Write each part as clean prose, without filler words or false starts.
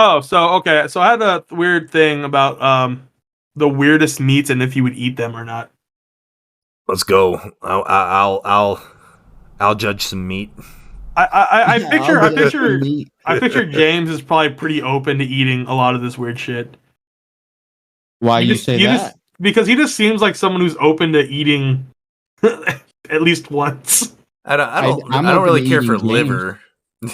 Oh, so okay. So I had a weird thing about the weirdest meats and if you would eat them or not. Let's go. I'll judge some meat. I I'll picture I judge the picture meat. I picture James is probably pretty open to eating a lot of this weird shit. Why You you just say you that? just because he just seems like someone who's open to eating at least once. I'm I don't open to really care eating for James. liver.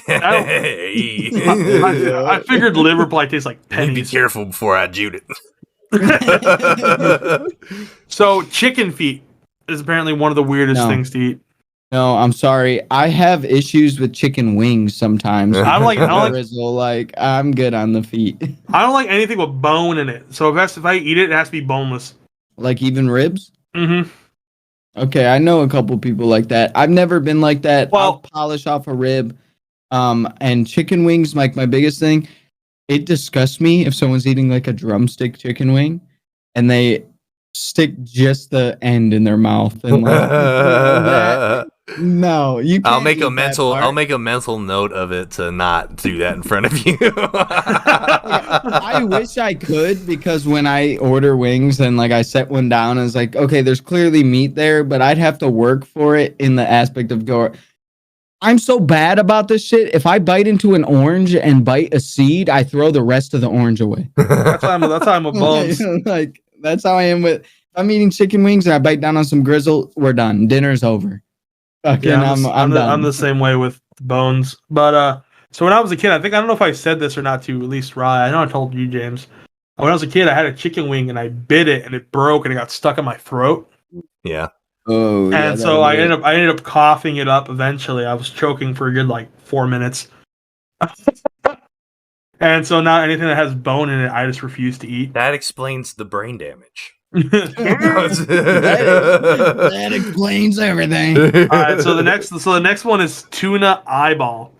I don't. Hey. I figured liver probably tastes like Let me be pennies. careful before I Jude No, it. So chicken feet is apparently one of the weirdest things to eat. I'm sorry. I have issues with chicken wings sometimes. I don't like Grizzle, like I'm good on the feet. I don't like anything with bone in it. So if I eat it, it has to be boneless. Like even ribs. Mm-hmm. Okay, I know a couple people like that. I've never been like that. I'll Well, polish off a rib. And chicken wings, like my biggest thing. It disgusts me if someone's eating like a drumstick chicken wing, and they stick just the end in their mouth and like that. No, you can't. I'll make a eat that mental. part. I'll make a mental note of it to not do that in front of you. I wish I could because when I order wings and like I set one down, and it's like, okay, there's clearly meat there, but I'd have to work for it in the aspect of go. I'm so bad about this shit. If I bite into an orange and bite a seed, I throw the rest of the orange away. that's how I'm with bones. Like that's how I am with. If I'm eating chicken wings and I bite down on some grizzle, we're done. Dinner's over. Fucking, Yeah, I'm done. I'm the same way with bones. But so when I was a kid, I don't know if I said this or not to at least Rye. I know I told you, James. When I was a kid, I had a chicken wing and I bit it and it broke and it got stuck in my throat. Yeah. Oh, yeah, And so I ended up coughing it up eventually. I was choking for a good like 4 minutes. And so now anything that has bone in it, I just refuse to eat. That explains the brain damage. that explains everything. All right, so the next one is tuna eyeball.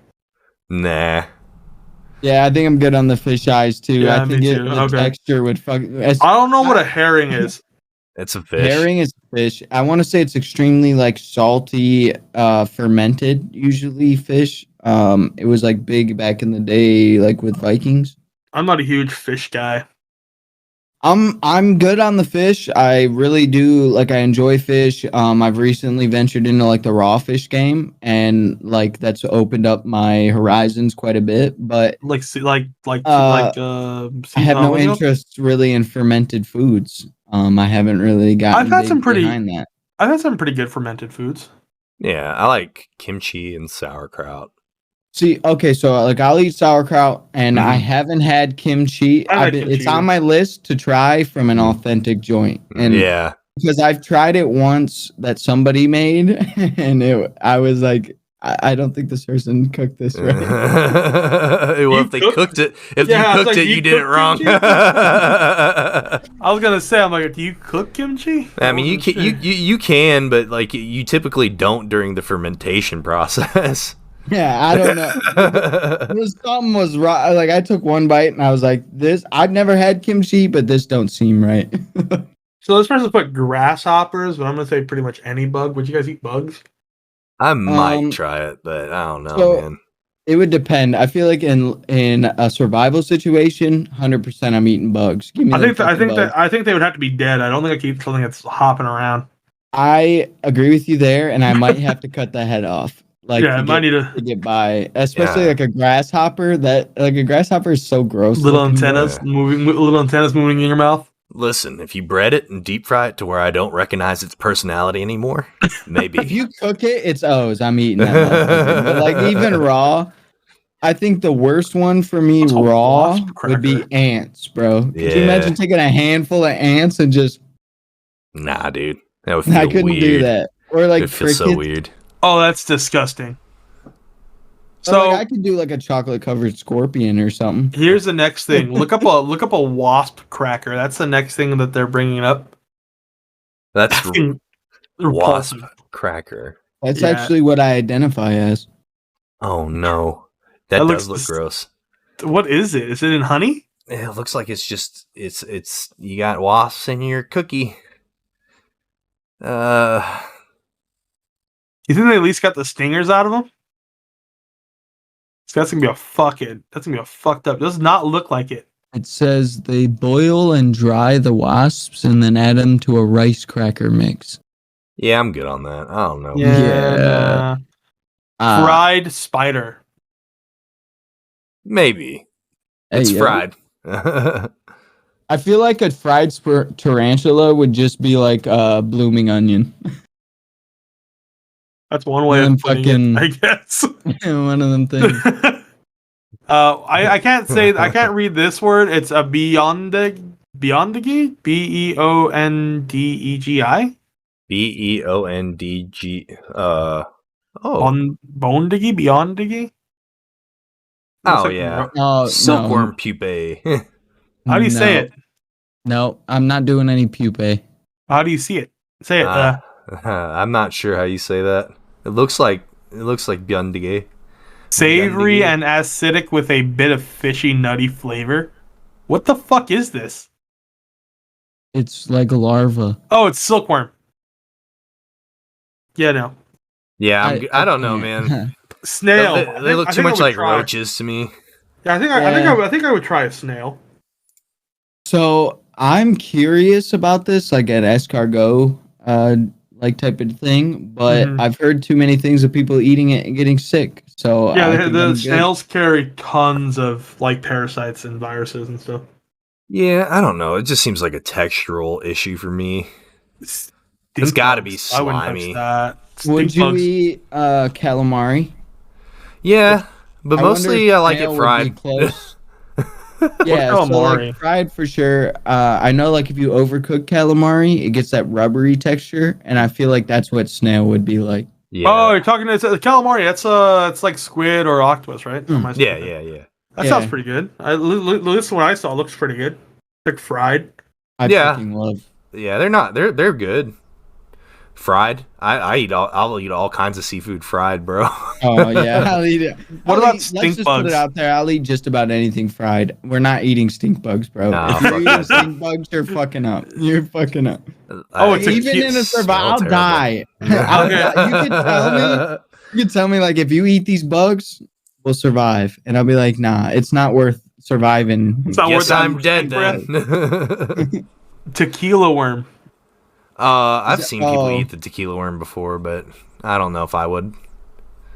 Nah. Yeah, I think I'm good on the fish eyes too. Yeah, I think me it, too. the Okay. texture would fuck. I don't know what a herring is. It's a fish. Herring is fish. I want to say it's extremely like salty, fermented. Usually fish. It was like big back in the day, like with Vikings. I'm not a huge fish guy. I'm good on the fish. I really do like I enjoy fish. I've recently ventured into like the raw fish game and like that's opened up my horizons quite a bit, but I I have no interest really in fermented foods. I haven't really gotten behind that. I've had some pretty good fermented foods. Yeah, I like kimchi and sauerkraut. See, okay, so like I'll eat sauerkraut, and I haven't had kimchi. It's on my list to try from an authentic joint, and yeah, because I've tried it once that somebody made, and I was like, I don't think this person cooked this right. Well, if they cooked it, you did it wrong. I was gonna say, I'm like, do you cook kimchi? I mean, you can, but like you typically don't during the fermentation process. Yeah, I don't know. Something was wrong. Like I took one bite and I was like, "This I've never had kimchi, but this don't seem right." So this person put grasshoppers, but I'm gonna say pretty much any bug. Would you guys eat bugs? I might try it, but I don't know, man. It would depend. I feel like in a survival situation, 100% I'm eating bugs. Give me. I think they would have to be dead. I don't think I can eat something that's hopping around. I agree with you there, and I might have to cut the head off. Like to get by, especially like a grasshopper. That like a grasshopper is so gross. Little antennas moving in your mouth. Listen, if you bread it and deep fry it to where I don't recognize its personality anymore, maybe. If you cook it, it's O's. I'm eating that. But like even raw, I think the worst one for me raw would be ants, bro. Could you imagine taking a handful of ants and just? Nah, dude. That would feel I couldn't do that. Or like it feels so weird. Oh, that's disgusting. So like I could do like a chocolate covered scorpion or something. Here's the next thing. Look up a wasp cracker. That's the next thing that they're bringing up. That's wasp cracker. That's actually what I identify as. Oh no, that does look gross. What is it? Is it in honey? It looks like it's just it's you got wasps in your cookie. You think they at least got the stingers out of them? So that's gonna be a fucked up. Does not look like it. It says they boil and dry the wasps and then add them to a rice cracker mix. Yeah, I'm good on that. I don't know. Yeah. Fried spider. Maybe. Hey, It's yo. fried. I feel like a fried tarantula would just be like a blooming onion. That's one way One of of them putting it, I guess. One of them things. I can't say, I can't read this word. It's a Beyondegi? Beondegi? Beondg. Bondegi? Beyondegi? Oh yeah. Oh, Silkworm pupae. How do you say it? No, I'm not doing any pupae. How do you see it? Say it. I'm not sure how you say that. It looks like Beyondegi. Savory and acidic with a bit of fishy, nutty flavor. What the fuck is this? It's like a larva. Oh, it's silkworm. Yeah, no. Yeah, I don't know, man. Snail. They look too much like roaches to me. Yeah, I think I would try a snail. So I'm curious about this, like an escargot, like type of thing. But I've heard too many things of people eating it and getting sick. So yeah, the snails carry tons of like parasites and viruses and stuff. Yeah, I don't know. It just seems like a textural issue for me. It's got to be slimy. I wouldn't touch that. Would you eat calamari? Yeah, but mostly I like it fried. Yeah, so like fried for sure. I know, like if you overcook calamari, it gets that rubbery texture, and I feel like that's what snail would be like. Yeah. Oh, you're talking to calamari. It's like squid or octopus, right? Yeah. That sounds pretty good. At least what I saw looks pretty good. Like fried. I fucking love. Yeah, they're not. They're good. Fried. I'll eat all kinds of seafood fried, bro. Oh yeah, I'll eat it. What about stink let's just bugs? put it out there. I'll eat just about anything fried. We're not eating stink bugs, bro. No, if you're eating stink bugs, you're fucking up. You're fucking up. It's even in a survival, I'll die. You can tell me like if you eat these bugs, we'll survive, and I'll be like, nah, it's not worth surviving. It's not worth. I'm dead then. Tequila worm. I've seen people eat the tequila worm before, but I don't know if I would.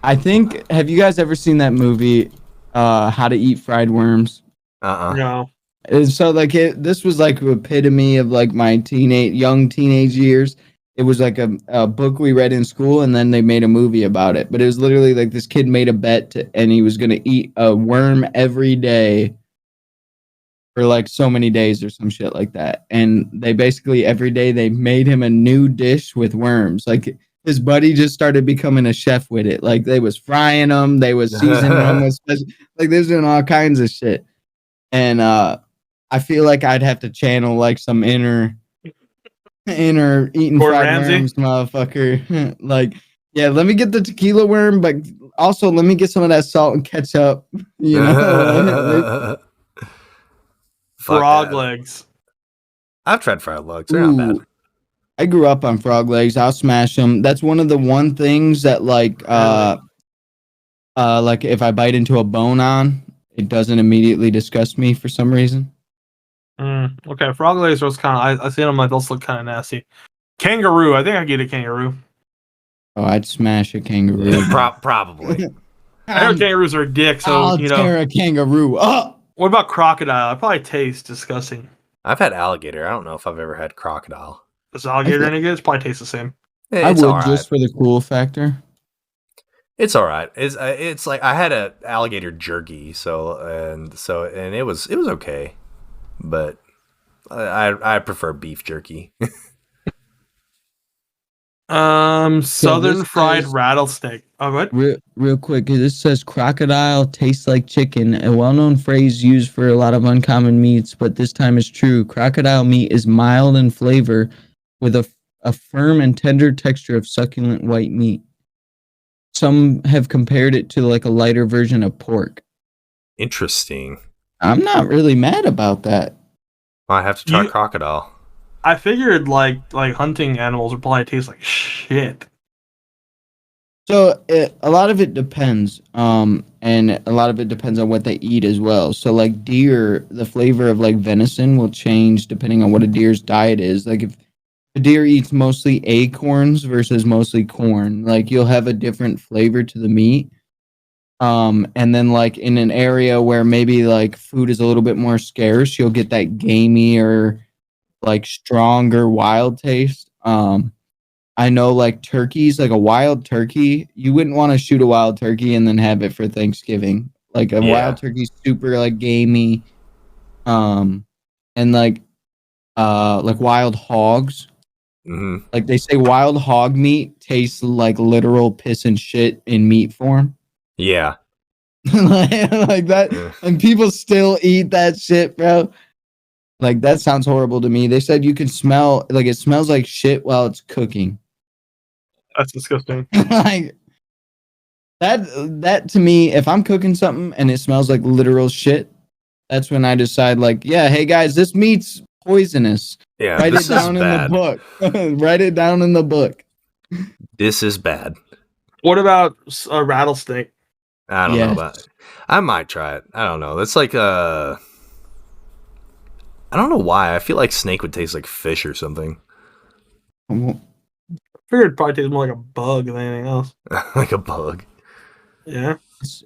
I think. Have you guys ever seen that movie, How to Eat Fried Worms? No. So like this was like the epitome of like my young teenage years. It was like a book we read in school, and then they made a movie about it. But it was literally like this kid made a bet, and he was gonna eat a worm every day for like so many days or some shit like that. And they basically every day they made him a new dish with worms. Like his buddy just started becoming a chef with it. Like they was frying them, they was seasoning them, like they was doing all kinds of shit. And I feel like I'd have to channel like some inner eating fried Ramsay? worms, motherfucker. Like, yeah, let me get the tequila worm, but also let me get some of that salt and ketchup. You know. Frog legs. I've tried fried legs. They're not bad. I grew up on frog legs. I'll smash them. That's one of the one things that like if I bite into a bone on, it doesn't immediately disgust me for some reason. Okay, frog legs are kind of. I see them like those look kind of nasty. Kangaroo. I think I get a kangaroo. Oh, I'd smash a kangaroo. Probably. I know kangaroos are a dick, so I'll tear a kangaroo up. What about crocodile? It probably tastes disgusting. I've had alligator. I don't know if I've ever had crocodile. Is alligator any good? It probably tastes the same. I would just for the cool factor. It's all right. It's like I had a alligator jerky, and it was okay, but I prefer beef jerky. Southern fried rattlesnake. Oh, what? Real quick, this says crocodile tastes like chicken, a well-known phrase used for a lot of uncommon meats, but this time is true. Crocodile meat is mild in flavor with a firm and tender texture of succulent white meat. Some have compared it to like a lighter version of pork. Interesting. I'm not really mad about that. I have to try crocodile. I figured like hunting animals would probably taste like shit. So a lot of it depends, and a lot of it depends on what they eat as well. So like deer, the flavor of like venison will change depending on what a deer's diet is. Like if a deer eats mostly acorns versus mostly corn, like you'll have a different flavor to the meat. And then like in an area where maybe like food is a little bit more scarce, you'll get that gamey or like stronger wild taste. I know like turkeys, like a wild turkey, you wouldn't want to shoot a wild turkey and then have it for Thanksgiving. Like a Yeah. wild turkey's super like gamey. And like wild hogs. Mm-hmm. Like they say wild hog meat tastes like literal piss and shit in meat form. Yeah. like that, Ugh. and people still eat that shit, bro. Like that sounds horrible to me. They said you can smell like it smells like shit while it's cooking. That's disgusting. Like that to me, if I'm cooking something and it smells like literal shit, that's when I decide like, yeah, hey guys, this meat's poisonous. Yeah. Write This it down is in bad. the book. Write it down in the book. This is bad. What about a rattlesnake? I don't know Yes. about it. I might try it. I don't know. That's like I don't know why. I feel like snake would taste like fish or something. I figured it'd probably taste more like a bug than anything else. Like a bug. Yeah.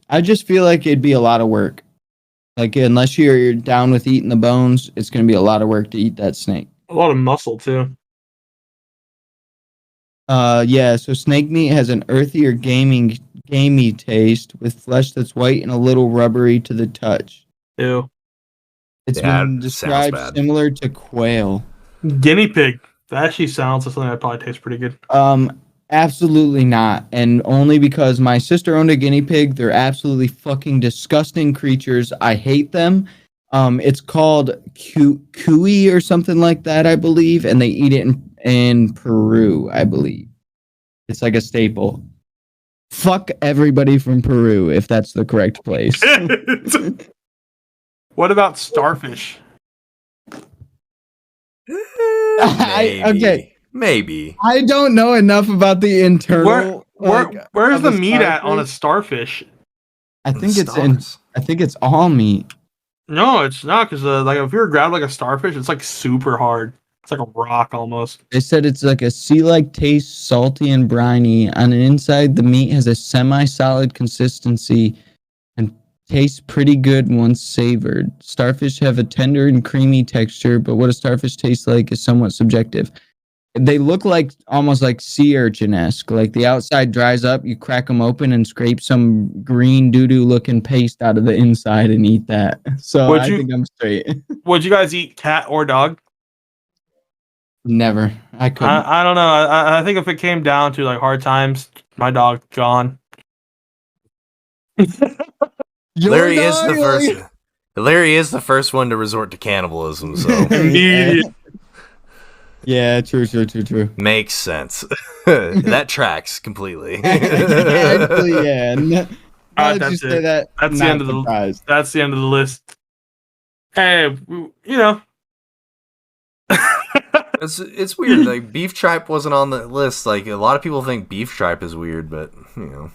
I just feel like it'd be a lot of work. Like unless you're down with eating the bones, it's gonna be a lot of work to eat that snake. A lot of muscle too. Yeah, so snake meat has an earthy or gamey taste with flesh that's white and a little rubbery to the touch. Ew. It's Yeah, been it sounds described bad. similar to quail. Guinea pig. That actually sounds like something that probably tastes pretty good. Absolutely not. And only because my sister owned a guinea pig. They're absolutely fucking disgusting creatures. I hate them. It's called cuy or something like that, I believe, and they eat it in Peru, I believe. It's like a staple. Fuck everybody from Peru if that's the correct place. What about starfish? Okay. Maybe. I don't know enough about the internal. Where's of the a meat at on a starfish. starfish? I think it's in. Stars. I think it's all meat. No, it's not because like if you were to grab like a starfish, it's like super hard. It's like a rock almost. They said it's like a sea-like taste, salty and briny. On the inside, the meat has a semi-solid consistency and tastes pretty good once savored. Starfish have a tender and creamy texture, but what a starfish tastes like is somewhat subjective. They look like almost like sea urchin-esque. Like the outside dries up, you crack them open and scrape some green doo-doo looking paste out of the inside and eat that. So Would I you- think I'm straight. Would you guys eat cat or dog? Never. I couldn't. I don't know. I think if it came down to like hard times, my dog gone. Larry is the first. Larry is the first one to resort to cannibalism, so Immediate. Yeah, true. makes sense. That tracks completely. Actually, yeah. Now that you that's say it. that, That's the not end of the- surprised. That's the end of the list. Hey, you know. It's weird. Like beef tripe wasn't on the list. Like a lot of people think beef tripe is weird, but you know,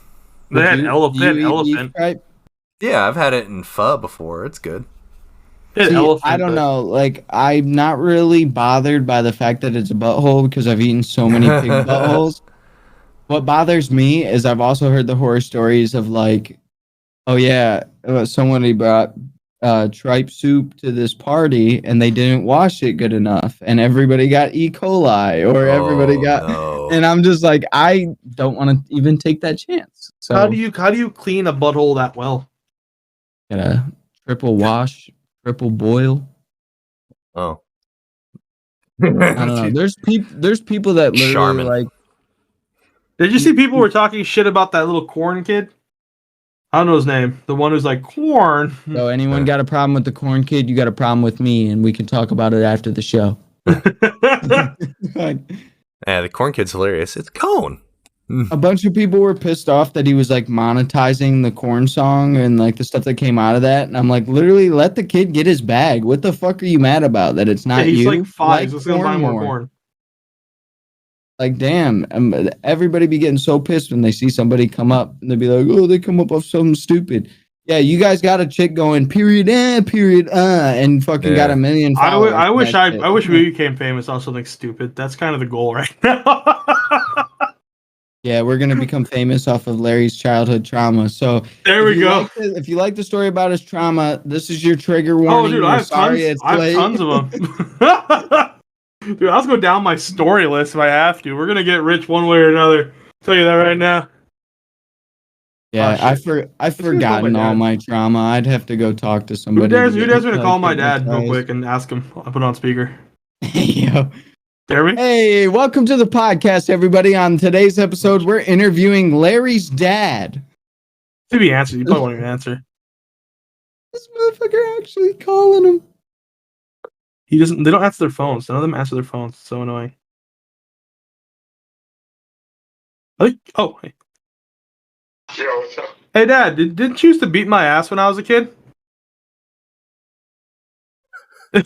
They had Do you elephant. eat Elephant. beef tripe? yeah, I've had it in pho before. It's good. They had See, elephant. I don't but- know. Like, I'm not really bothered by the fact that it's a butthole because I've eaten so many pig buttholes. What bothers me is I've also heard the horror stories of like, oh yeah, somebody brought tripe soup to this party and they didn't wash it good enough, and everybody got E. coli or everybody Oh, got. no. And I'm just like, I don't want to even take that chance. So How do you clean a butthole that well? gotta triple wash, triple boil. Oh. I don't know. There's people that literally Charmin. like. Did you see people were talking shit about that little corn kid? I don't know his name. The one who's like corn. So anyone got a problem with the corn kid? You got a problem with me, and we can talk about it after the show. Like, Yeah, the corn kid's hilarious. It's cone. a bunch of people were pissed off that he was like monetizing the corn song and like the stuff that came out of that. And I'm like, literally, let the kid get his bag. What the fuck are you mad about? That it's not Yeah, he's you? like 5. Like He's gonna buy corn more more. corn. Like, damn, everybody be getting so pissed when they see somebody come up and they be like, oh, they come up off something stupid. Yeah, you guys got a chick going period, and fucking got a million followers. I wish we became famous on something stupid. That's kind of the goal right now. Yeah, we're gonna become famous off of Larry's childhood trauma. So there we go. If you like the story about his trauma, this is your trigger warning. Oh, dude, I have tons of them. Dude, I'll just go down my story list if I have to. We're gonna get rich one way or another. I'll tell you that right now. Yeah, I've forgotten all my trauma. I'd have to go talk to somebody. Who dares me to call my dad real quick and ask him? I'll put it on speaker. Yo. Jeremy? Hey, welcome to the podcast, everybody. On today's episode, we're interviewing Larry's dad. If he answers, you probably won't even answer. This motherfucker actually calling him. He doesn't. They don't answer their phones. None of them answer their phones. It's so annoying. Hey. Yo, what's up? Hey, Dad. Didn't you used to beat my ass when I was a kid? I'm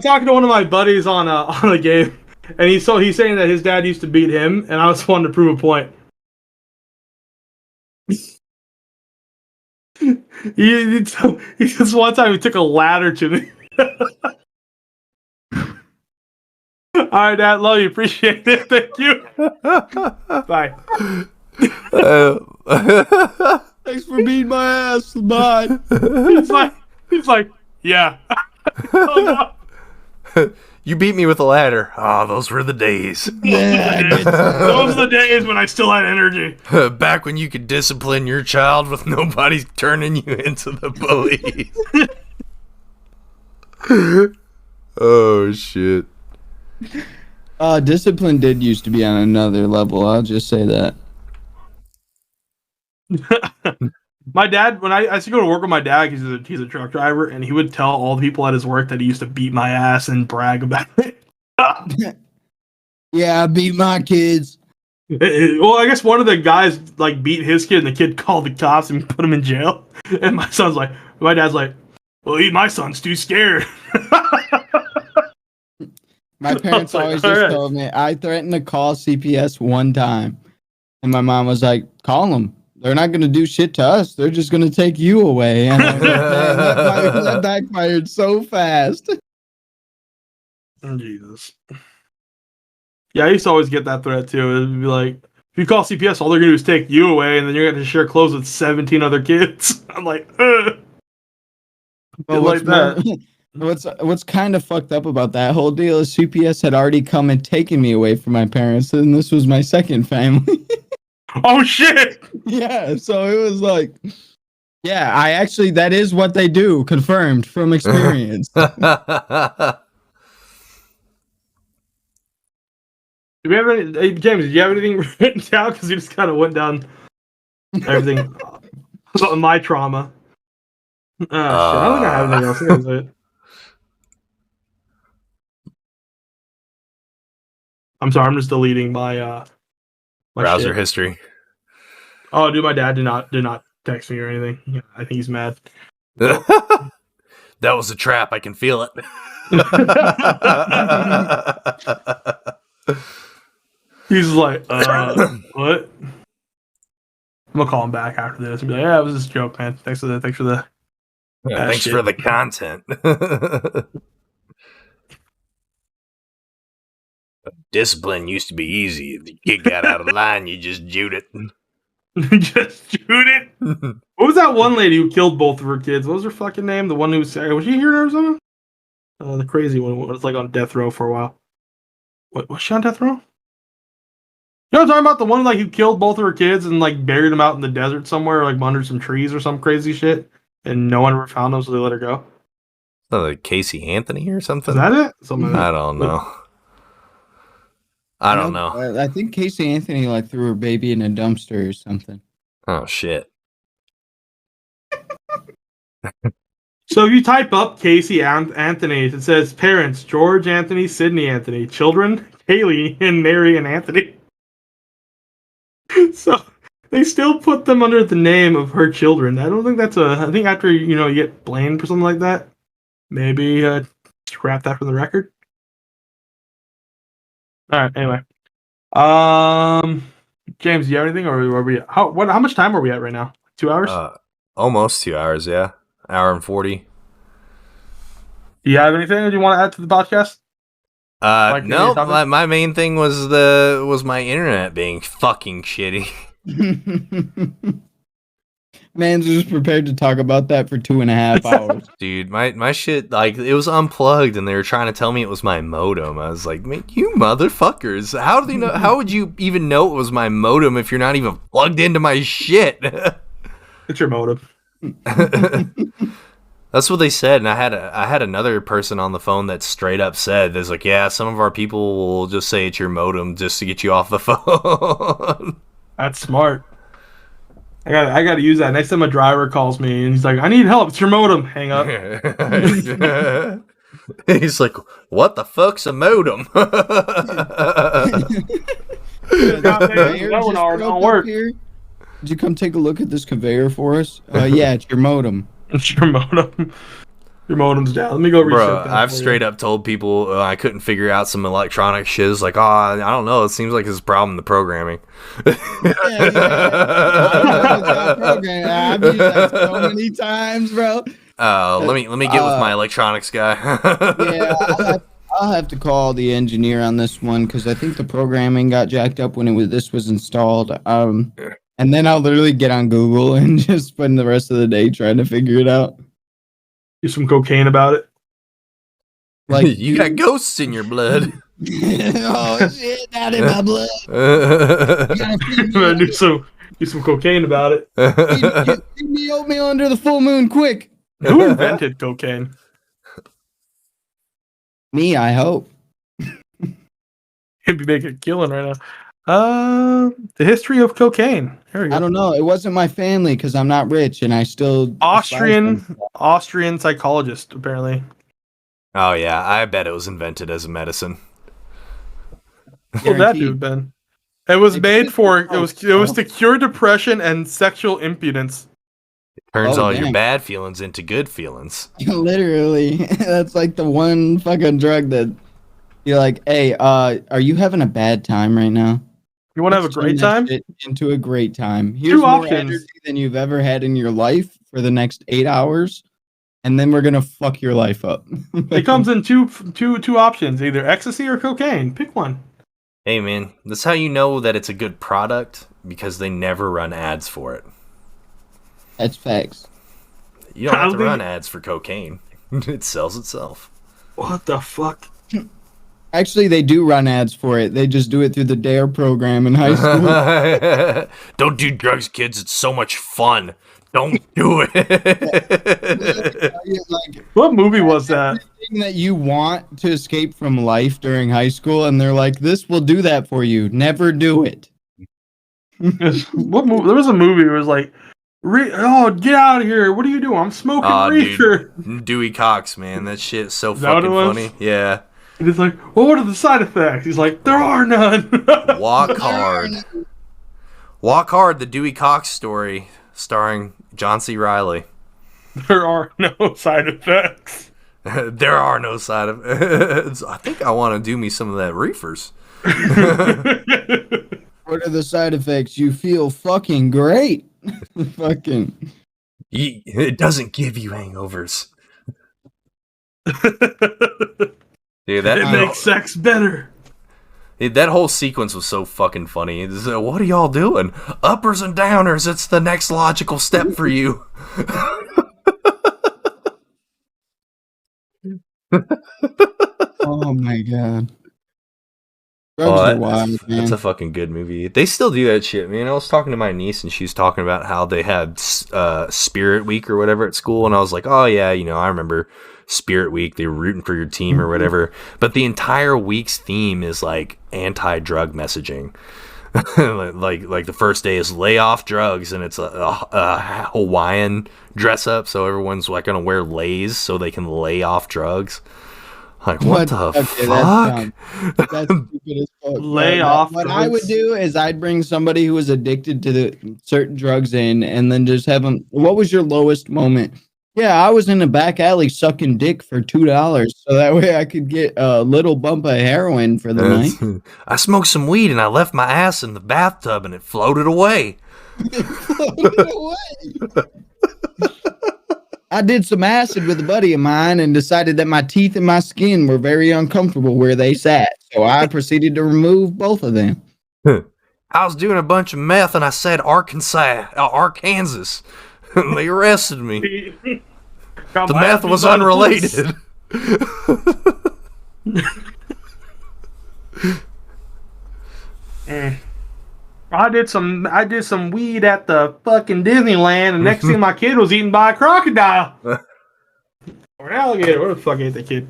talking to one of my buddies on a game, and he's saying that his dad used to beat him, and I just wanted to prove a point. he just one time he took a ladder to me. All right, Dad, love you, appreciate it, thank you. Bye. Thanks for beating my ass, bye. He's like, yeah. Oh, no. You beat me with a ladder. Oh, those were the days. Yeah, those were the days when I still had energy. Back when you could discipline your child with nobody turning you into the police. Oh, shit. Discipline did used to be on another level. I'll just say that. My dad, when I used to go to work with my dad, he's a truck driver, and he would tell all the people at his work that he used to beat my ass and brag about it. Yeah, I beat my kids. Well, I guess one of the guys like beat his kid, and the kid called the cops and put him in jail. And my dad's like, well, my son's too scared. My parents always just told me, I threatened to call CPS one time, and my mom was like, call them. They're not going to do shit to us. They're just going to take you away. And I was like, man, that backfired so fast. Oh, Jesus. Yeah, I used to always get that threat too. It'd be like, if you call CPS, all they're going to do is take you away, and then you're going to share clothes with 17 other kids. I'm like, ugh. But like that. What's kind of fucked up about that whole deal is CPS had already come and taken me away from my parents, and this was my second family. Oh shit! Yeah, so it was like, yeah, that is what they do, confirmed from experience. Do we have any, hey, James, did you have anything written down? Because you just kind of went down everything about my trauma. Oh, shit. I don't think I have anything else. I think that's it. I'm sorry, I'm just deleting my browser shit. history. Oh, dude, my dad did not text me or anything. Yeah, I think he's mad. That was a trap. I can feel it. He's like, what? I'm gonna call him back after this and be like, yeah, it was just a joke, man. Thanks for the Thanks shit. for the content. Discipline used to be easy. If the kid got out of line, you just jute it. Just shoot it. What was that one lady who killed both of her kids? What was her fucking name? The one who was she here or something? The crazy one was like on death row for a while. What was she on death row? You know what I'm talking about? The one like who killed both of her kids and like buried them out in the desert somewhere, like under some trees or some crazy shit, and no one ever found them, so they let her go. Like Casey Anthony or something? Is that it? Something I don't know. I don't know. I think Casey Anthony like threw her baby in a dumpster or something. Oh shit. So if you type up Casey Anthony, it says parents: George Anthony, Sydney Anthony, children: Haley and Mary and Anthony. So they still put them under the name of her children. I don't think that's I think after you get blamed for something like that, maybe scrap that from the record. All right. Anyway, James, do you have anything, or are we? How much time are we at right now? 2 hours. Almost 2 hours. Yeah, hour and 40. Do you have anything that you want to add to the podcast? Like No. any topic? My main thing was my internet being fucking shitty. Man's just prepared to talk about that for 2.5 hours. Dude, my shit, like, it was unplugged and they were trying to tell me it was my modem. I was like, man, you motherfuckers. How do they know? How would you even know it was my modem if you're not even plugged into my shit? It's your modem. That's what they said. And I had another person on the phone that straight up said, there's like, yeah, some of our people will just say it's your modem just to get you off the phone. That's smart. I got to use that. Next time a driver calls me and he's like, I need help. It's your modem. Hang up. He's like, what the fuck's a modem? Conveyor just broke up here. Did you come take a look at this conveyor for us? Yeah, it's your modem. It's your modem. Your modem's down. Let me go reset Bro, that. I've straight up told people I couldn't figure out some electronic shiz. Like, I don't know. It seems like it's a problem in the programming. I've used that so many times, bro. Let me get with my electronics guy. Yeah, I'll have to call the engineer on this one because I think the programming got jacked up when this was installed. And then I'll literally get on Google and just spend the rest of the day trying to figure it out. Do some cocaine about it. Like you got ghosts in your blood. Oh shit, not in my blood. do some cocaine about it. Feed me oatmeal under the full moon, quick. Who invented cocaine? Me, I hope. He'd be making a killing right now. The history of cocaine. There we go. I don't know. It wasn't my family because I'm not rich, and I still Austrian psychologist apparently. Oh yeah, I bet it was invented as a medicine. What that dude been? It was made for it was to cure depression and sexual impotence. Turns all your bad feelings into good feelings. Literally, that's like the one fucking drug that you're like, hey, are you having a bad time right now? You want to have a great time? Into a great time. Here's more energy than you've ever had in your life for the next 8 hours, and then we're gonna fuck your life up. It comes in two options: either ecstasy or cocaine. Pick one. Hey man, that's how you know that it's a good product because they never run ads for it. That's facts. You don't have to run ads for cocaine. It sells itself. What the fuck? Actually, they do run ads for it. They just do it through the DARE program in high school. Don't do drugs, kids. It's so much fun. Don't do it. Like, what movie was that? Everything that you want to escape from life during high school, and they're like, "This will do that for you. Never do it." What movie? There was a movie where it was like, "Oh, get out of here! What are you doing? I'm smoking reefer." Dude, Dewey Cox, man, that shit is so fucking funny. Yeah. And he's like, well, what are the side effects? He's like, there are none. Walk Hard. Walk Hard, the Dewey Cox story, starring John C. Reilly. There are no side effects. There are no side effects. I think I want to do me some of that reefers. What are the side effects? You feel fucking great. Fucking. It doesn't give you hangovers. Dude, it makes sex better. That whole sequence was so fucking funny. What are y'all doing? Uppers and downers. It's the next logical step for you. Oh my god. That's a fucking good movie. They still do that shit, man. I was talking to my niece and she was talking about how they had Spirit Week or whatever at school, and I was like, oh yeah, I remember Spirit Week. They were rooting for your team or whatever. But the entire week's theme is like anti-drug messaging. like the first day is lay off drugs, and it's a Hawaiian dress up, so everyone's like gonna wear lays so they can lay off drugs. Like, what the fuck? That's stupid as fuck. Lay off. What I would do is I'd bring somebody who was addicted to the certain drugs in, and then just have them. What was your lowest moment Yeah, I was in the back alley sucking dick for $2, so that way I could get a little bump of heroin for the night. I smoked some weed and I left my ass in the bathtub and it floated away. I did some acid with a buddy of mine and decided that my teeth and my skin were very uncomfortable where they sat, so I proceeded to remove both of them. I was doing a bunch of meth and I said Arkansas. They arrested me. The meth was unrelated. I did some weed at the fucking Disneyland, and next thing my kid was eaten by a crocodile. Or an alligator. Where the fuck ate the kid?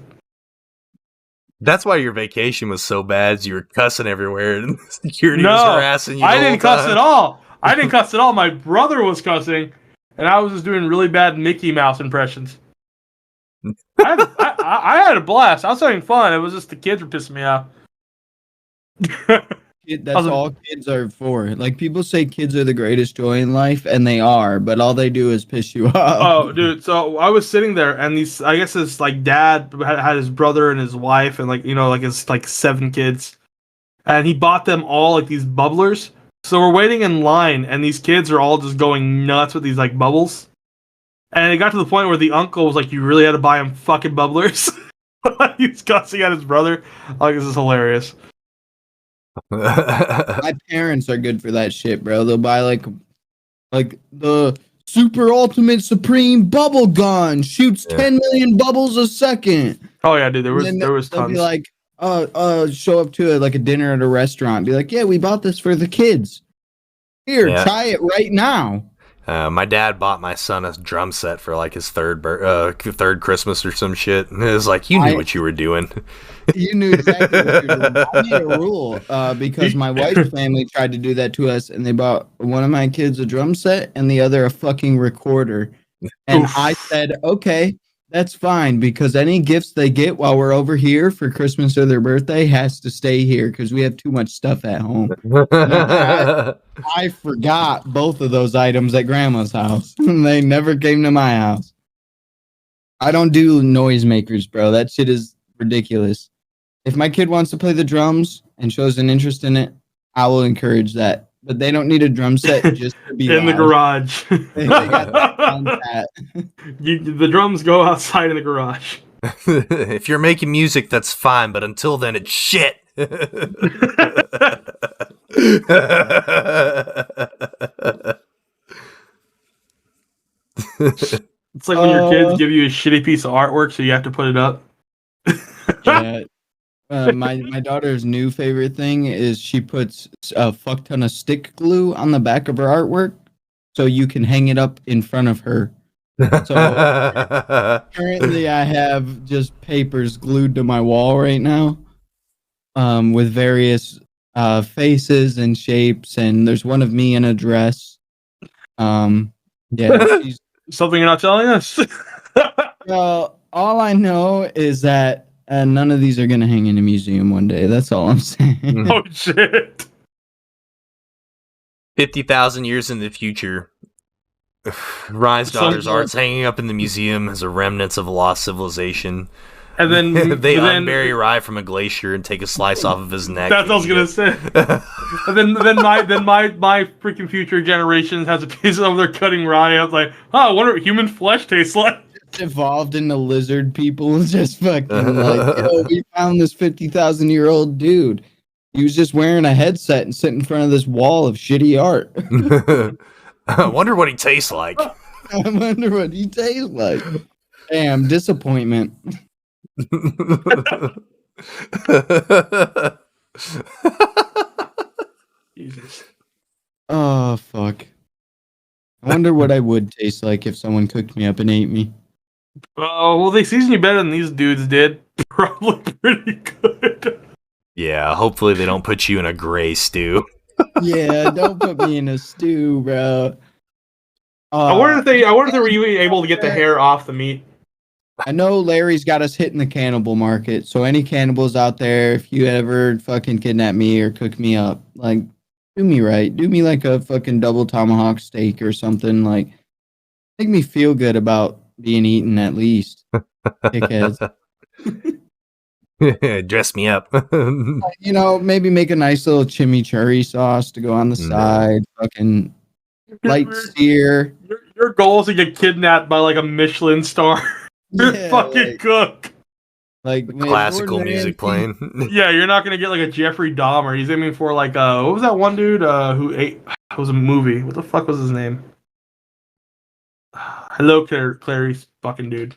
That's why your vacation was so bad. You were cussing everywhere, and security No, was harassing you. I didn't cuss at all. I didn't cuss at all. My brother was cussing, and I was just doing really bad Mickey Mouse impressions. I had a blast. I was having fun. It was just the kids were pissing me off. That's all kids are for. Like, people say kids are the greatest joy in life, and they are, but all they do is piss you off. Oh, dude. So I was sitting there, and I guess his like dad had his brother and his wife, and like his like 7 kids, and he bought them all like these bubblers. So we're waiting in line, and these kids are all just going nuts with these like bubbles. And it got to the point where the uncle was like, "You really had to buy him fucking bubblers." He's cussing at his brother. Like, this is hilarious. My parents are good for that shit, bro. They'll buy like the super ultimate supreme bubble gun, shoots 10 million bubbles a second. Oh yeah, dude. There was They'll tons. be like, show up to a dinner at a restaurant. Be like, yeah, we bought this for the kids. Here, try it right now. My dad bought my son a drum set for like his third Christmas or some shit. And it was like, you knew what you were doing. You knew exactly what you were doing. I made a rule because my wife's family tried to do that to us, and they bought one of my kids a drum set and the other a fucking recorder. And I said, okay, that's fine, because any gifts they get while we're over here for Christmas or their birthday has to stay here because we have too much stuff at home. I forgot both of those items at grandma's house. They never came to my house. I don't do noisemakers, bro. That shit is ridiculous. If my kid wants to play the drums and shows an interest in it, I will encourage that. But they don't need a drum set just to be in the garage. They got that. The drums go outside in the garage. If you're making music, that's fine, but until then, it's shit. It's like when your kids give you a shitty piece of artwork, so you have to put it up. Yeah. My daughter's new favorite thing is she puts a fuck ton of stick glue on the back of her artwork so you can hang it up in front of her. So currently I have just papers glued to my wall right now with various faces and shapes, and there's one of me in a dress. Yeah. Something you're not telling us? Well, all I know is that none of these are going to hang in a museum one day. That's all I'm saying. Oh, shit. 50,000 years in the future, Ryan's daughter's art's hanging up in the museum as a remnants of a lost civilization. And then they unbury Rye from a glacier and take a slice off of his neck. That's what I was gonna say. And then my freaking future generations has a piece of their cutting Rye. I was like, I wonder what human flesh tastes like. Evolved into lizard people, just fucking like, yo, we found this 50,000-year-old dude. He was just wearing a headset and sitting in front of this wall of shitty art. I wonder what he tastes like. I wonder what he tastes like. Damn, disappointment. Jesus. Oh, fuck. I wonder what I would taste like if someone cooked me up and ate me. Well, they season you better than these dudes did. Probably pretty good. Yeah, hopefully they don't put you in a gray stew. Yeah, don't put me in a stew, bro. I wonder if they were even able to get the hair off the meat. I know Larry's got us hitting the cannibal market, so any cannibals out there, if you ever fucking kidnap me or cook me up, like, do me right. Do me like a fucking double tomahawk steak or something. Like, make me feel good about being eaten at least. Dickheads. Dress me up. You know, maybe make a nice little chimichurri sauce to go on the side. Fucking light sear. Your goal is to get kidnapped by like a Michelin star fucking cook. Like Classical music playing. Yeah, you're not gonna get like a Jeffrey Dahmer. He's aiming for like what was that one dude who ate? It was a movie. What the fuck was his name? Hello, Clarice, fucking dude.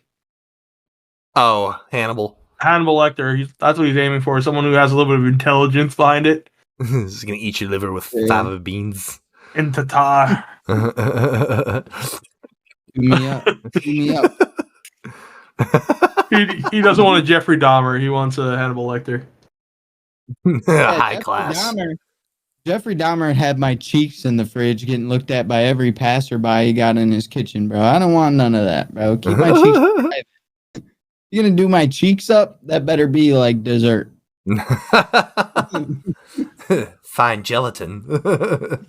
Oh, Hannibal. Hannibal Lecter. That's what he's aiming for. Someone who has a little bit of intelligence behind it. He's gonna eat your liver with fava beans. And Tatar. Me up. Me up. He doesn't want a Jeffrey Dahmer. He wants a Hannibal Lecter. High class. Jeffrey Dahmer had my cheeks in the fridge getting looked at by every passerby he got in his kitchen, bro. I don't want none of that, bro. Keep my cheeks private. You're gonna do my cheeks up? That better be like dessert. Fine gelatin.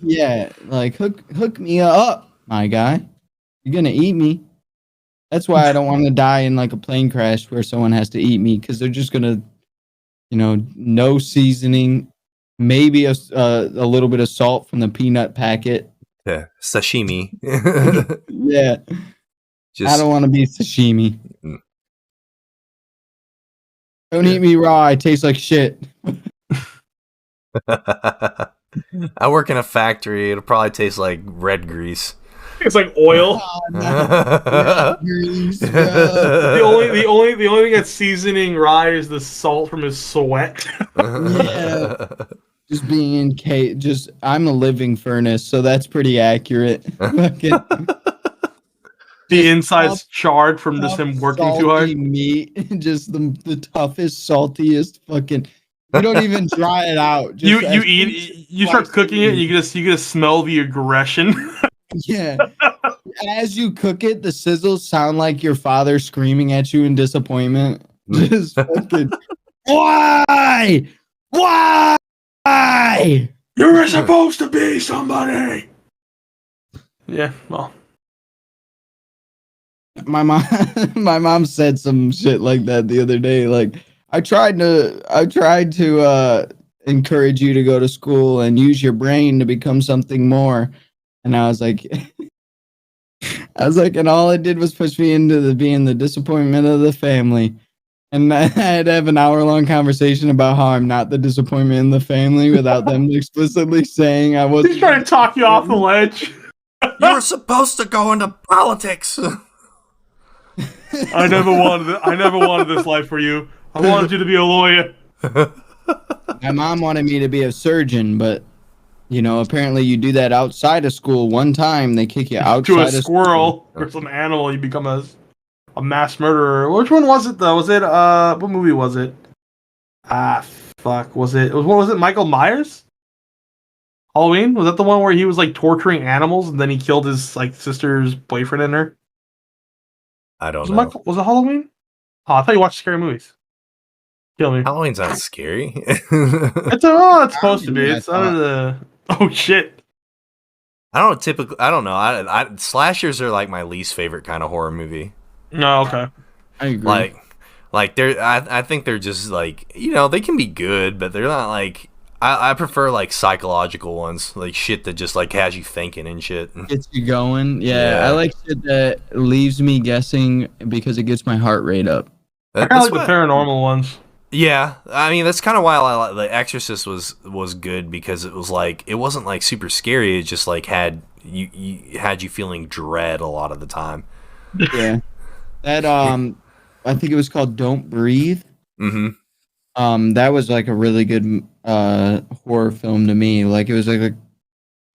Yeah, like hook me up, my guy. You're gonna eat me. That's why I don't want to die in like a plane crash where someone has to eat me, because they're just gonna, you know, no seasoning, maybe a little bit of salt from the peanut packet. Yeah, sashimi. Yeah, I don't want to be sashimi. Don't eat me raw. I taste like shit. I work in a factory. It'll probably taste like red grease. It's like oil. Grease, the only thing that's seasoning rye is the salt from his sweat. Yeah. Just being in just I'm a living furnace, so that's pretty accurate. The inside's charred from just him working too hard. Meat, just the toughest, saltiest fucking. You don't even dry it out. You eat. You start cooking it. And you just smell the aggression. Yeah. As you cook it, the sizzles sound like your father screaming at you in disappointment. Just fucking. Why? You were supposed to be somebody. Yeah. Well. My mom said some shit like that the other day. Like, I tried to encourage you to go to school and use your brain to become something more. And I was like, and all it did was push me into being the disappointment of the family. And I had to have an hour-long conversation about how I'm not the disappointment in the family without them explicitly saying I wasn't. He's trying to talk you off the ledge. You were supposed to go into politics. I never wanted this life for you. I wanted you to be a lawyer. My mom wanted me to be a surgeon, but you know, apparently you do that outside of school. One time they kick you outside to a of squirrel or some animal, you become a mass murderer. Which one was it though? Was it what movie was it? Fuck. Was it Michael Myers? Halloween? Was that the one where he was like torturing animals and then he killed his like sister's boyfriend in her? I don't know. Was it Halloween? Oh, I thought you watched scary movies. Kill me. Halloween's not scary. It's supposed to be. It's under the. Oh shit. I don't know. Slashers are like my least favorite kind of horror movie. No, okay. I agree. Like they're. I think they're just like, you know, they can be good, but they're not like. I prefer like psychological ones, like shit that just like has you thinking and shit. Gets you going. Yeah, I like shit that leaves me guessing because it gets my heart rate up. I kind of like the paranormal ones. Yeah, I mean that's kind of why I like The Exorcist was good, because it was like it wasn't like super scary. It just like had you feeling dread a lot of the time. Yeah, that I think it was called Don't Breathe. Mm-hmm. That was like a really good horror film to me. Like it was like a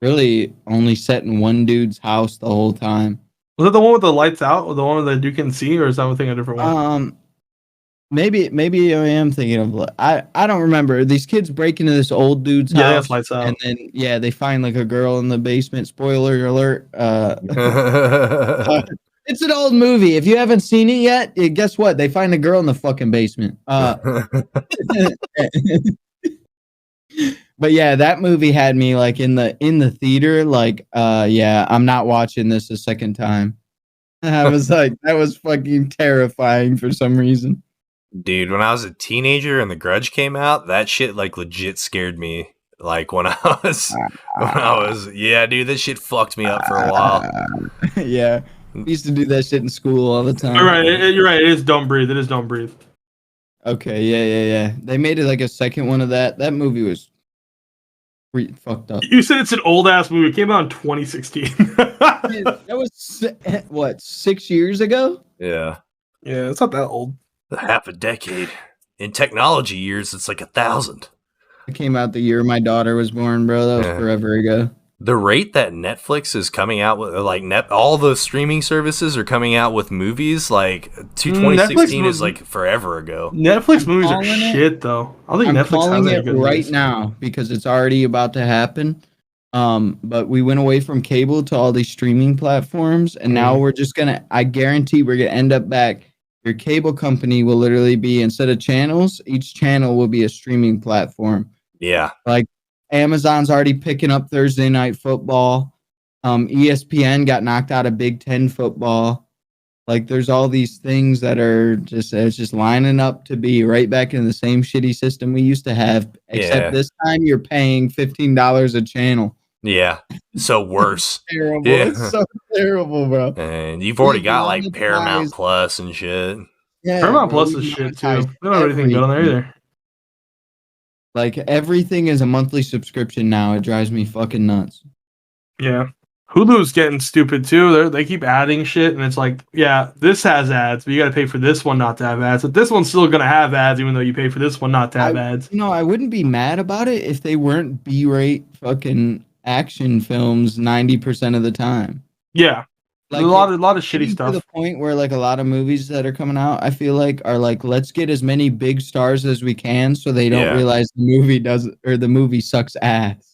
really only set in one dude's house the whole time. Was it the one with the lights out, or the one that you can see, or is that one thing a different one? Maybe I am thinking of. I don't remember. These kids break into this old dude's house. That's lights out. And then they find like a girl in the basement. Spoiler alert. It's an old movie. If you haven't seen it yet, guess what? They find a girl in the fucking basement. But yeah, that movie had me like in the theater. Like, I'm not watching this a second time. I was like, that was fucking terrifying for some reason. Dude, when I was a teenager and The Grudge came out, that shit like legit scared me. Like yeah, dude, that shit fucked me up for a while. Yeah, we used to do that shit in school all the time. You're right. You're right. It is Don't Breathe. It is Don't Breathe. Okay, yeah. They made it like a second one of that. That movie was fucked up. You said it's an old ass movie. It came out in 2016. That was what, 6 years ago? Yeah. Yeah, it's not that old. Half a decade. In technology years, it's like 1,000. It came out the year my daughter was born, bro. That was forever ago. The rate that Netflix is coming out with, like all the streaming services are coming out with movies, like 2016 is like forever ago. Netflix movies are shit, though. I think I'm Netflix calling has it right movies now because it's already about to happen. But we went away from cable to all these streaming platforms, and now we're just gonna. I guarantee we're gonna end up back. Your cable company will literally be, instead of channels, each channel will be a streaming platform. Yeah. Like Amazon's already picking up Thursday Night Football. ESPN got knocked out of Big Ten football. Like there's all these things that are just lining up to be right back in the same shitty system we used to have. Except this time you're paying $15 a channel. Yeah. So worse. Terrible. Yeah. It's so terrible, bro. And you've already got like Paramount Plus and shit. Yeah, Paramount Plus is shit too. They don't have anything good on there either. Like everything is a monthly subscription now. It drives me fucking nuts. Yeah. Hulu's getting stupid too. They keep adding shit, and it's like, yeah, this has ads, but you got to pay for this one not to have ads. But this one's still gonna have ads, even though you pay for this one not to have ads. No, I wouldn't be mad about it if they weren't B-rate fucking action films 90% of the time. Yeah, like a lot of shitty stuff. To the point where like a lot of movies that are coming out, I feel like are like, let's get as many big stars as we can, so they don't realize the movie sucks ass.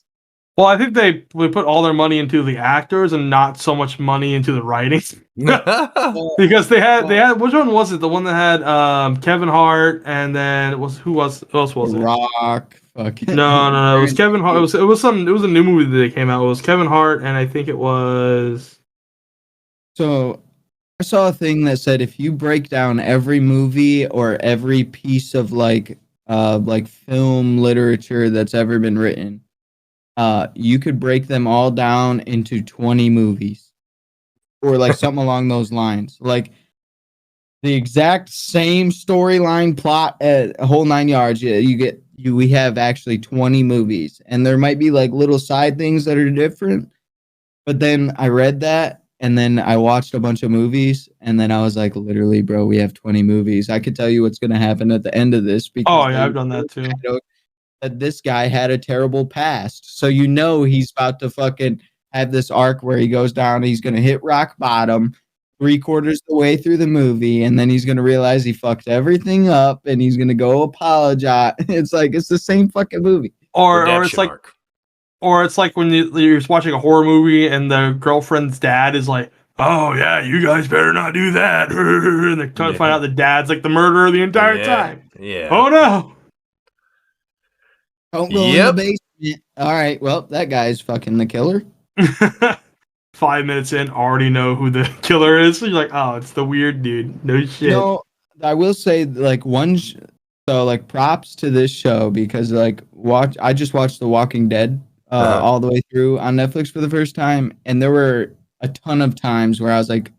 Well, I think they put all their money into the actors and not so much money into the writing. Because they had which one was it? The one that had Kevin Hart, and then who else was it? Rock. Fucking No. It was Kevin Hart. It was a new movie that came out. It was Kevin Hart, and I think it was. So I saw a thing that said if you break down every movie or every piece of like film literature that's ever been written, you could break them all down into 20 movies or like something along those lines. Like the exact same storyline, plot, a whole 9 yards. We have actually 20 movies, and there might be like little side things that are different. But then I read that, and then I watched a bunch of movies, and then I was like, literally, bro, we have 20 movies. I could tell you what's going to happen at the end of this. Because I've done that too. That this guy had a terrible past. So he's about to fucking have this arc where he goes down, he's going to hit rock bottom 3/4 the way through the movie, and then he's going to realize he fucked everything up, and he's going to go apologize. It's like, it's the same fucking movie. Or it's like arc. Or it's like when you're watching a horror movie and the girlfriend's dad is like, oh yeah, you guys better not do that. And they're trying to find out the dad's like the murderer the entire time. Yeah. Oh no. Don't go in the basement. All right, well, that guy's fucking the killer. 5 minutes in, already know who the killer is. So you're like, oh, it's the weird dude. No shit. No, I will say like props to this show because I just watched The Walking Dead all the way through on Netflix for the first time, and there were a ton of times where I was like,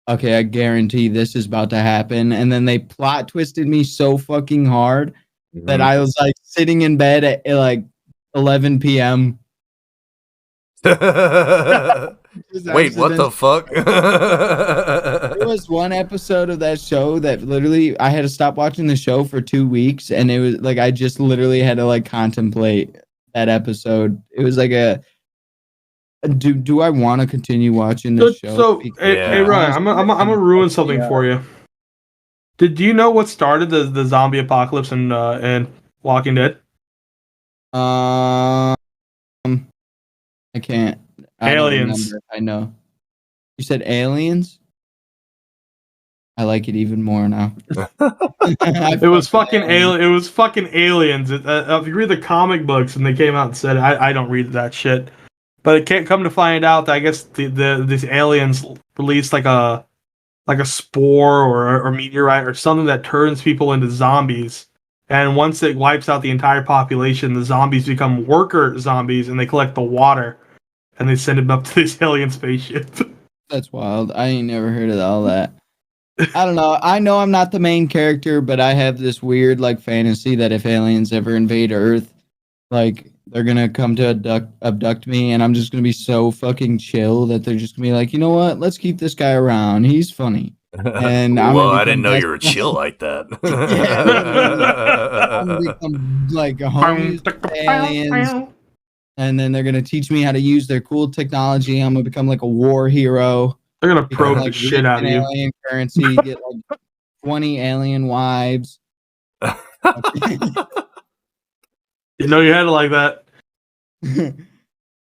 okay, I guarantee this is about to happen, and then they plot twisted me so fucking hard that I was like sitting in bed at like 11 p.m. Wait, what the fuck? There was one episode of that show that literally I had to stop watching the show for 2 weeks, and it was like I just literally had to like contemplate that episode. It was like do I want to continue watching this show? So hey Ryan, I'm gonna ruin something for you. Do you know what started the zombie apocalypse in Walking Dead? I can't. Aliens. I know. You said aliens? I like it even more now. It was fucking aliens. If you read the comic books and they came out and said, I don't read that shit. But it can't come to find out that I guess these aliens released like a like a spore or meteorite or something that turns people into zombies. And once it wipes out the entire population, the zombies become worker zombies, and they collect the water, and they send them up to this alien spaceship. That's wild. I ain't never heard of all that. I don't know. I know I'm not the main character, but I have this weird like fantasy that if aliens ever invade Earth, like they're gonna come to abduct me, and I'm just gonna be so fucking chill that they're just gonna be like, you know what? Let's keep this guy around. He's funny. And I'm well, gonna I didn't know become you were chill like that. I'm gonna become like a homies with aliens, and then they're gonna teach me how to use their cool technology. I'm gonna become like a war hero. They're gonna Become, probe like, the shit out of you. Alien currency, get like 20 alien wives. You know you had it like that.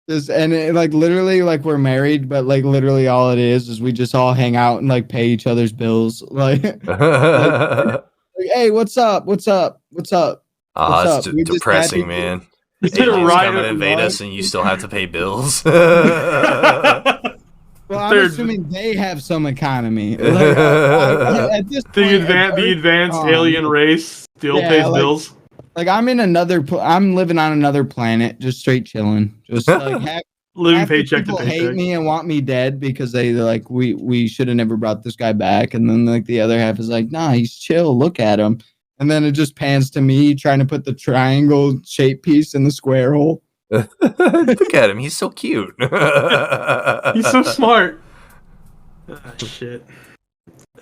Just and it, like literally like we're married, but like literally all it is we just all hang out and like pay each other's bills. Like, hey, what's up? What's up? What's up? What's It's up? We just depressing, happy- man. It's Aliens right come and up invade right. us, and you still have to pay bills. Well, I'm They're- assuming they have some economy. Like, at this point, The advanced alien race still Yeah, pays like- bills. like I'm in another. I'm living on another planet, just straight chilling. Just like Living half the paycheck to people hate paycheck. me and want me dead because they're like, we should have never brought this guy back. And then like the other half is like, nah, he's chill. Look at him. And then it just pans to me trying to put the triangle shape piece in the square hole. Look at him. He's so cute. He's so smart. Shit.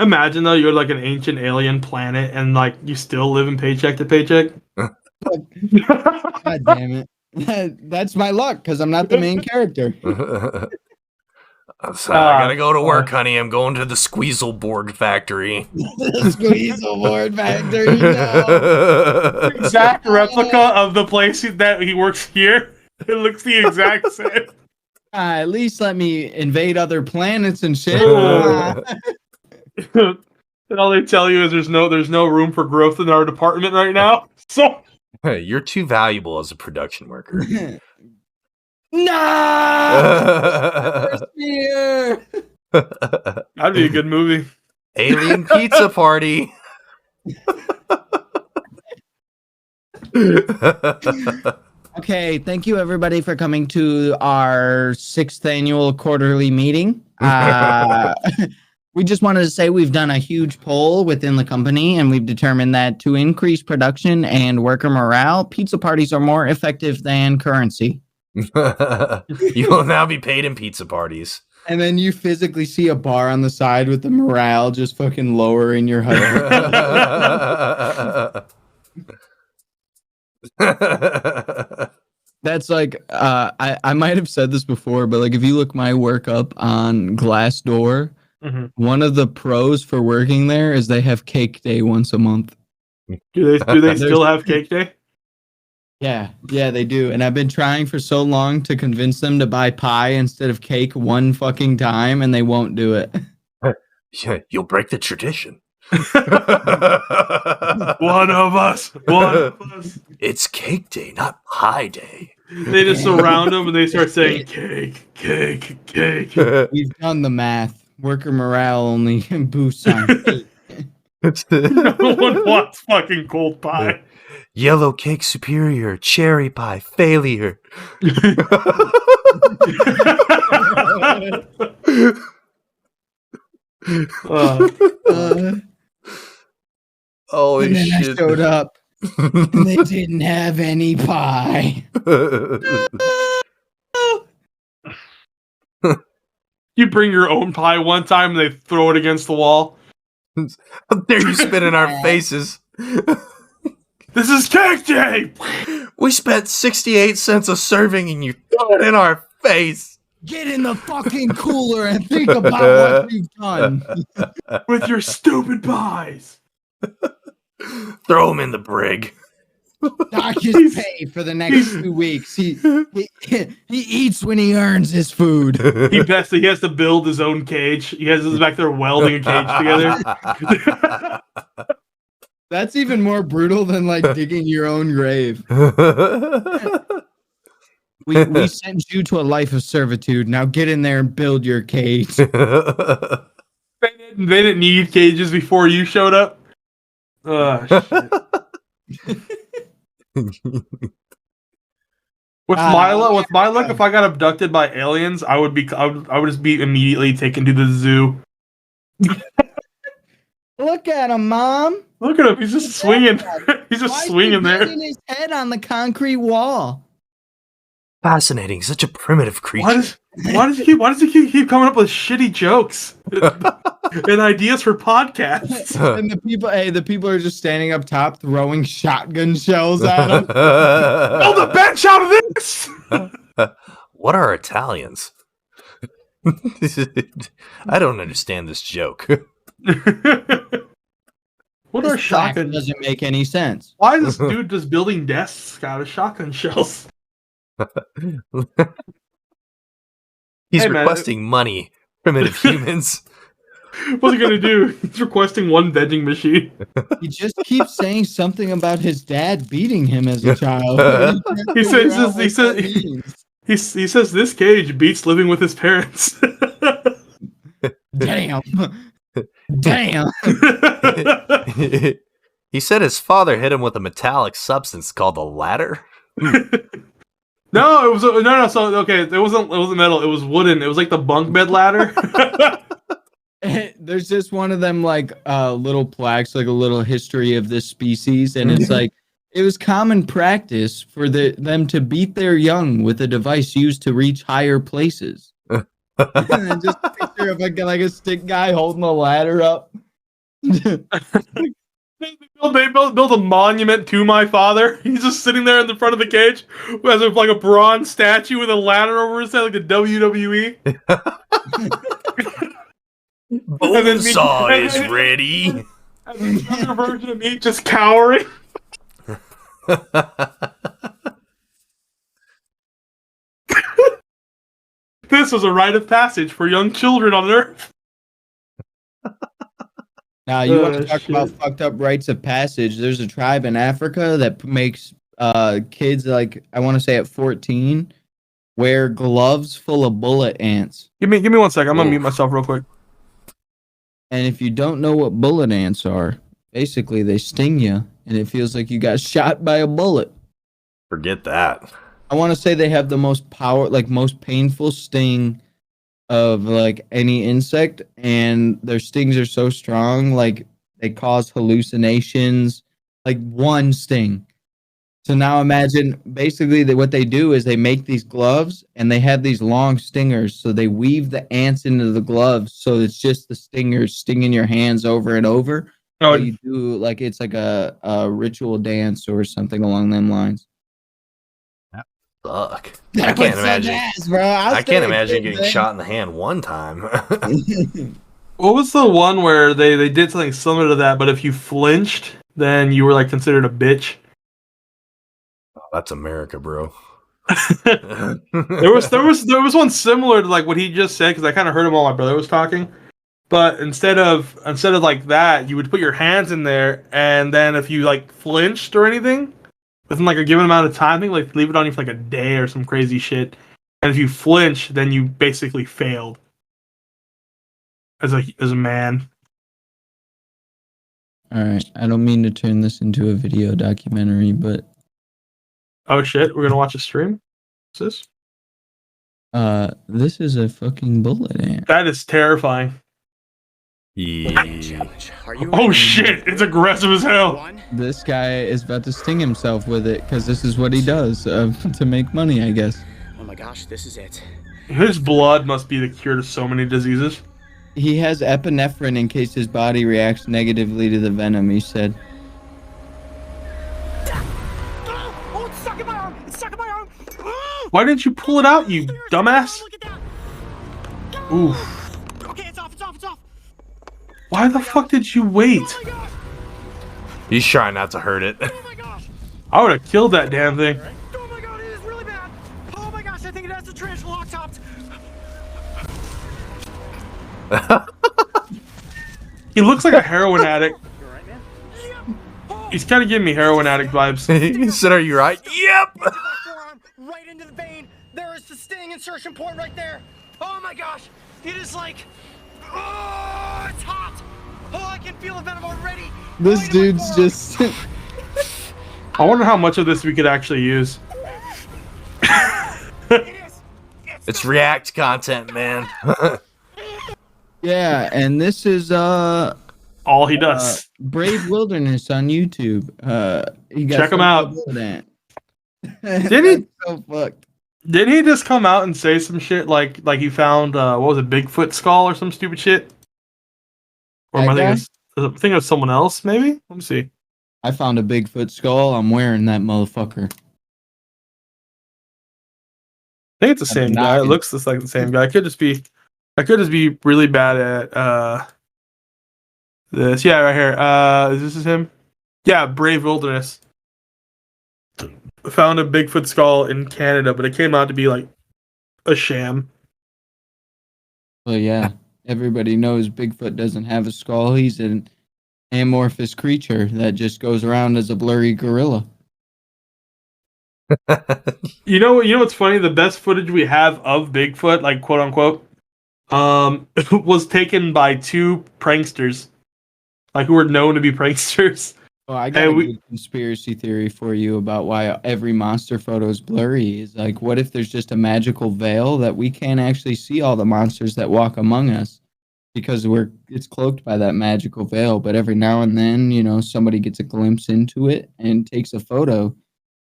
Imagine though you're like an ancient alien planet and like you still live in paycheck to paycheck. God damn it. That's my luck because I'm not the main character. So I gotta go to work, honey. I'm going to the Squeezelborg factory. Squeezle board factory. No. Exact replica of the place that he works here. It looks the exact same. At least let me invade other planets and shit. And all they tell you is there's no room for growth in our department right now. So You're too valuable as a production worker. No! Here. that'd be a good movie. Alien pizza party. Okay, thank you everybody for coming to our 6th annual quarterly meeting. We just wanted to say we've done a huge poll within the company, and we've determined that to increase production and worker morale, pizza parties are more effective than currency. You will now be paid in pizza parties. And then you physically see a bar on the side with the morale just fucking lowering your HUD. That's like I might have said this before, but like if you look my work up on Glassdoor, one of the pros for working there is they have cake day once a month. Do they still have cake day? Yeah, they do. And I've been trying for so long to convince them to buy pie instead of cake one fucking time, and they won't do it. Yeah, you'll break the tradition. One of us. It's cake day, not pie day. They just surround them and they start saying cake, cake, cake. We've done the math. Worker morale only boosts on cake. No one wants fucking cold pie. Yellow cake superior, cherry pie failure. Holy And then I shit. showed up and they didn't have any pie. You bring your own pie one time and they throw it against the wall. How dare you spit in our faces? This is cake day! We spent 68 cents a serving and you throw it in our face. Get in the fucking cooler and think about what you've done. With your stupid pies. Throw them in the brig. Doc is paid for the next 2 weeks. He eats when he earns his food. He has to build his own cage. He has his back there welding a cage together. That's even more brutal than like digging your own grave. We sent you to a life of servitude. Now get in there and build your cage. They did They didn't need cages before you showed up. Shit. With my luck, if I got abducted by aliens, I would just be immediately taken to the zoo. Look at him, Mom. Look at him. He's just swinging. He's just Why is swinging he there. hitting his head on the concrete wall? Fascinating. Such a primitive creature. Why does he keep coming up with shitty jokes and ideas for podcasts? And the people are just standing up top throwing shotgun shells at him. Build a bench out of this. What are Italians? I don't understand this joke. What are This fact shotgun? doesn't make any sense. Why is this dude just building desks out of shotgun shells? He's Hey, man. requesting money, primitive humans. What's he gonna do? He's requesting one vending machine. He just keeps saying something about his dad beating him as a child. He says this cage beats living with his parents. Damn. Damn. He said his father hit him with a metallic substance called a ladder. No, it was no. So okay, it wasn't metal. It was wooden. It was like the bunk bed ladder. There's just one of them like little plaques, like a little history of this species, and it's like it was common practice for them to beat their young with a device used to reach higher places. And then just a picture of like a stick guy holding a ladder up. They built a monument to my father. He's just sitting there in the front of the cage as if like a bronze statue with a ladder over his head, like a WWE. Bullseye is ready. And then the version of me just cowering. This was a rite of passage for young children on Earth. Now, you want to Oh, talk shit. about fucked up rites of passage? There's a tribe in Africa that makes kids, like, I want to say at 14, wear gloves full of bullet ants. Give me 1 second. I'm gonna Oof. mute myself real quick. And if you don't know what bullet ants are, basically they sting you, and it feels like you got shot by a bullet. Forget that. I want to say they have the most most painful sting of like any insect, and their stings are so strong, like they cause hallucinations. Like one sting. So now imagine basically that what they do is they make these gloves and they have these long stingers. So they weave the ants into the gloves, so it's just the stingers stinging your hands over and over. Oh, So you do like it's like a ritual dance or something along them lines. Fuck. That I can't was imagine. ass, bro. I can't imagine getting shot in the hand one time. what was the one where they did something similar to that, but if you flinched, then you were like considered a bitch? Oh, that's America, bro. There was one similar to like what he just said, because I kind of heard him while my brother was talking. But instead of like that, you would put your hands in there, and then if you like flinched or anything within like a given amount of time, I think like leave it on you for like a day or some crazy shit. And if you flinch, then you basically failed as a man. All right. I don't mean to turn this into a video documentary, but Oh shit, we're gonna watch a stream? What's this? this is a fucking bullet ant. That is terrifying. Yeah. Are you Oh shit, it's aggressive as hell. One. This guy is about to sting himself with it because this is what he does to make money, I guess. Oh my gosh, this is it. His blood must be the cure to so many diseases. He has epinephrine in case his body reacts negatively to the venom, he said. Oh, it's stuck in my arm! It's stuck in my arm! Why didn't you pull it out, you dumbass? Look at that! Oof. Okay, it's off, it's off, it's off! Why the fuck did you wait? Oh my gosh! He's trying not to hurt it. Oh my gosh! I would have killed that damn thing. Oh my god, it is really bad! Oh my gosh, I think it has the tarantula lock topped! He looks like a heroin addict. You alright, man? Oh, He's kind of giving me heroin addict vibes. He said, "Are you right?" Yep. into my forearm, right into the vein. There is the sting insertion point right there. Oh my gosh, it is like, oh, it's hot! Oh, I can feel the venom already! This Going to my dude's fork. just. I wonder how much of this we could actually use. It is! It's React content, man. Yeah, and this is All he does. Brave Wilderness on YouTube. He got Check him some out. for that. Did he? That's so fucked. Didn't he just come out and say some shit like he found what was it, Bigfoot skull or some stupid shit? Or am I That thinking of someone else? Maybe. Let me see. I found a Bigfoot skull. I'm wearing that motherfucker. I think it's the same guy. It knocking. looks just like the same guy. I could just be really bad at this. Yeah, right here. Is this him? Yeah, Brave Wilderness. Found a Bigfoot skull in Canada, but it came out to be like a sham. Well, yeah, everybody knows Bigfoot doesn't have a skull. He's an amorphous creature that just goes around as a blurry gorilla. You know what's funny? The best footage we have of Bigfoot, like quote unquote, was taken by two pranksters, like who were known to be pranksters. Oh, I got a good conspiracy theory for you about why every monster photo is blurry. Is like, what if there's just a magical veil that we can't actually see all the monsters that walk among us because it's cloaked by that magical veil. But every now and then, somebody gets a glimpse into it and takes a photo,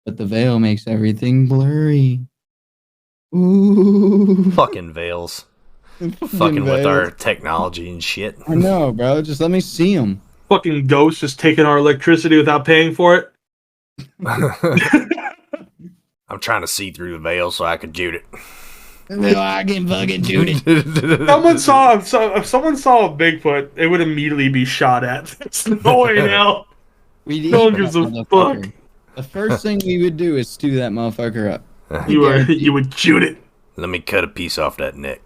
but the veil makes everything blurry. Ooh, Fucking veils. Fucking with our technology and shit. I know, bro. Just let me see them. Fucking ghosts just taking our electricity without paying for it. I'm trying to see through the veil so I could shoot it. No, I can fucking shoot it. If someone saw a Bigfoot, it would immediately be shot at. There's no way in hell. We'd No one eat gives that a motherfucker. fuck. The first thing we would do is stew that motherfucker up. You would shoot it. Let me cut a piece off that neck.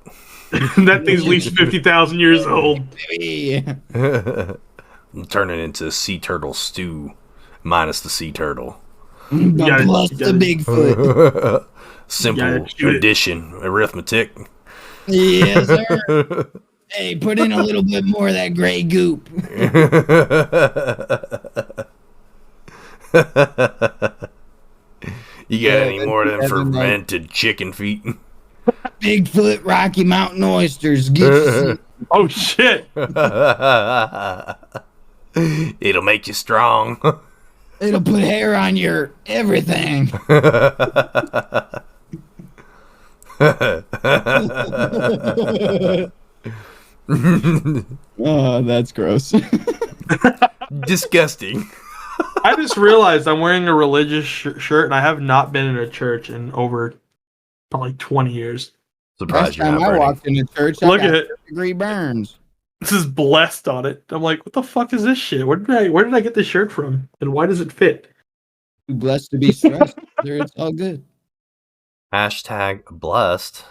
That thing's at least 50,000 years old. Yeah. Turn it into sea turtle stew, minus the sea turtle. gotta- Plus you the gotta- Bigfoot. Simple Yeah, shoot it. addition, arithmetic. Yes, sir. Hey, put in a little bit more of that gray goop. You got any that's more of them Kevin, like- fermented chicken feet? Bigfoot Rocky Mountain oysters. Get you Oh shit! It'll make you strong. it'll put hair on your everything. Oh, that's gross. Disgusting. I just realized I'm wearing a religious shirt, and I have not been in a church in over probably 20 years. Last Surprised you're time not I burning. walked into church, I Look got at it. 3rd-degree burns. This is blessed on it. I'm like, what the fuck is this shit? Where did I get this shirt from? And why does it fit? Too blessed to be stressed. Sir, it's all good. Hashtag blessed.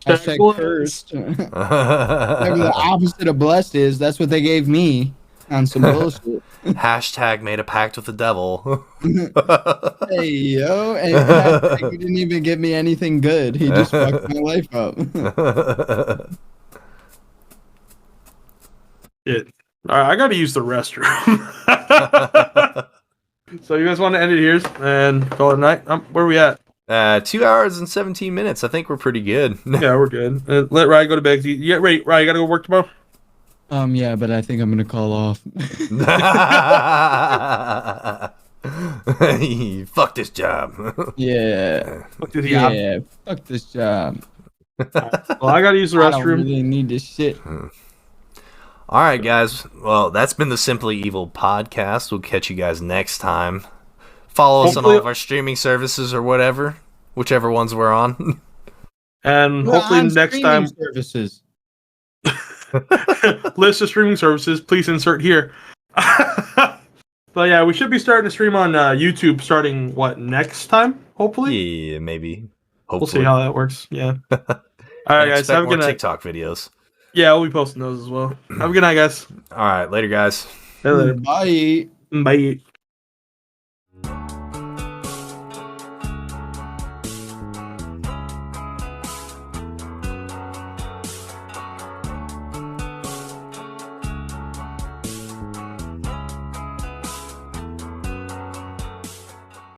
Hashtag Blessed. cursed. Whatever the opposite of blessed is, that's what they gave me on some bullshit. Hashtag made a pact with the devil. Hey, yo. And hashtag, he didn't even give me anything good. He just fucked my life up. It. All right, I got to use the restroom. So you guys want to end it here and call it a night? Where are we at? 2 hours and 17 minutes. I think we're pretty good. Yeah, we're good. Let Ryan go to bed. You get ready. Ryan, you got to go work tomorrow? Yeah, but I think I'm gonna call off. Fuck this job. Yeah. Fuck this job. Yeah. Fuck this job. Well, I got to use the I don't restroom. really need this shit. All right, guys. Well, that's been the Simply Evil podcast. We'll catch you guys next time. Follow us on all Hopefully- of our streaming services or whatever, whichever ones we're on. And We're hopefully on next streaming time, services. list of streaming services, please insert here. But yeah, we should be starting to stream on YouTube starting, next time? Hopefully? Yeah, maybe. We'll Hopefully. see how that works. Yeah. All right, guys. Expect Have a more good night. TikTok videos. Yeah, we'll be posting those as well. Have a good night, guys. All right, later, guys. See you later. Bye. Bye.